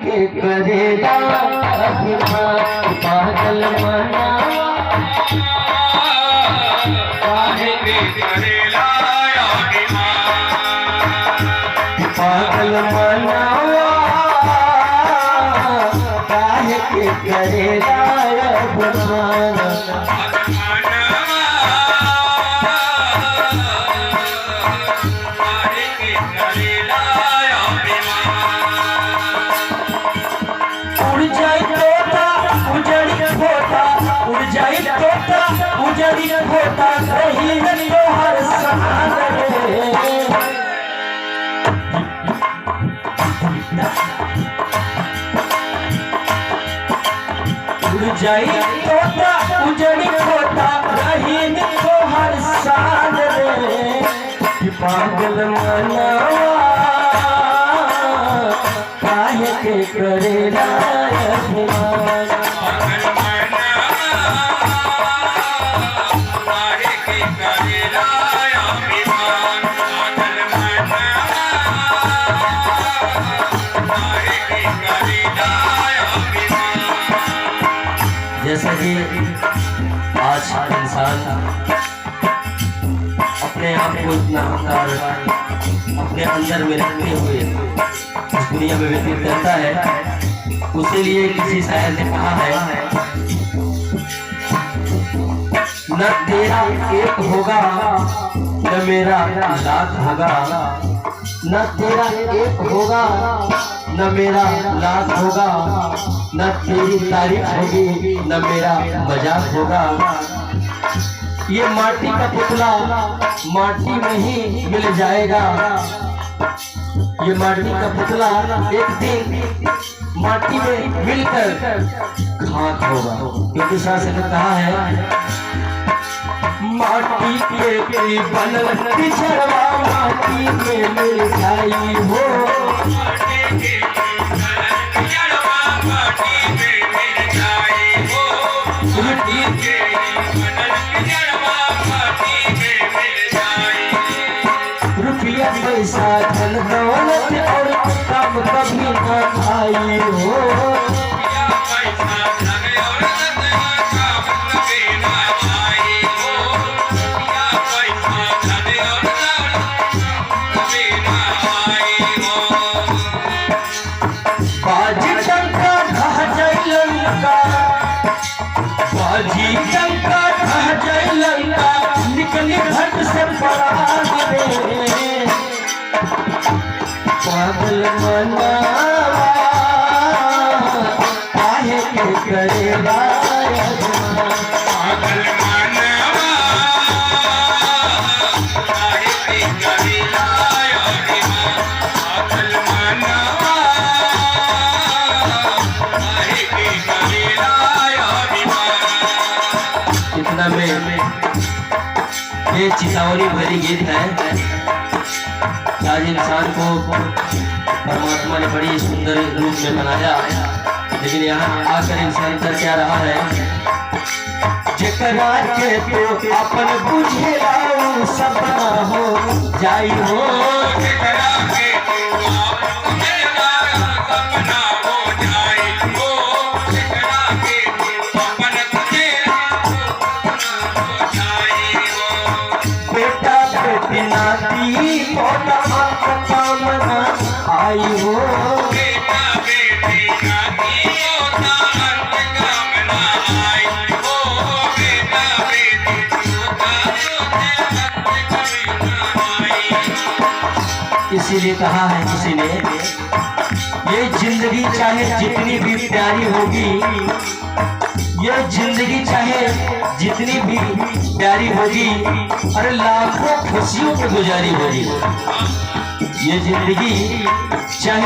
के करेला अभिमान पागल मनावा काहे के करेला अभिमान पागल मनावा काहे के करेला अभिमान उड़ जाए तोता उजड़ी खोता उड़ जाए तोता उजड़ी खोता कहीं न तोहर समान रे उड़ जाए तोता उजड़ी खोता कहीं न तोहर सान रे पागल मनावा काहे के करेला अभिमान जैसा कि आज इंसान अपने आप को इतना हकार अपने अंदर में रखते हुए इस दुनिया में व्यतीत करता है, उसी लिए किसी शायर ने कहा है न तेरा एक होगा न मेरा लाख होगा, न तेरा एक होगा न मेरा लाख होगा, न तेरी तारीफ होगी न मेरा मजाक होगा। ये माटी का पुतला माटी में ही मिल जाएगा, ये माटी का पुतला एक दिन माटी में मिलकर खाक होगा। क्योंकि शास्त्र ने कहा है माटी के बनल बिछड़वा माटी में मिल जाई हो, रुपया पैसा धन दौलत और काम कभी न खाई हो, बाजी टंका खा जाए लंका, बाजी टंका खा जाए लंका, निकली घट से पराग रे पागल मनावा काहे के करेला अभिमान पागल मनावा काहे के करेला अभिमान पागल मनावा काहे के करेला अभिमान। इतना में ये चितावनी भरी गीत है। आज इंसान को परमात्मा ने बड़ी सुंदर रूप में बनाया, लेकिन यहाँ आकर इंसान कर क्या रहा है, जेकरा के तो अपन बुझेला सपना हो जाई हो, जेकरा के तो बुझेला सपना हो जाई हो, जेकरा के तो अपन बुझेला सपना हो जाई हो। बेटा बेटी नाती पोता कामना आई हो, बेटा बेटी नाती पोता कामना आई हो, बेटा बेटी पोता कामना आई। इसीलिए कहा है किसी ने ये जिंदगी चाहे जितनी भी प्यारी होगी, ये जिंदगी चाहे जितनी भी प्यारी होगी, अरे लाखों खुशियों पे गुजारी होगी, ये जिंदगी चाहे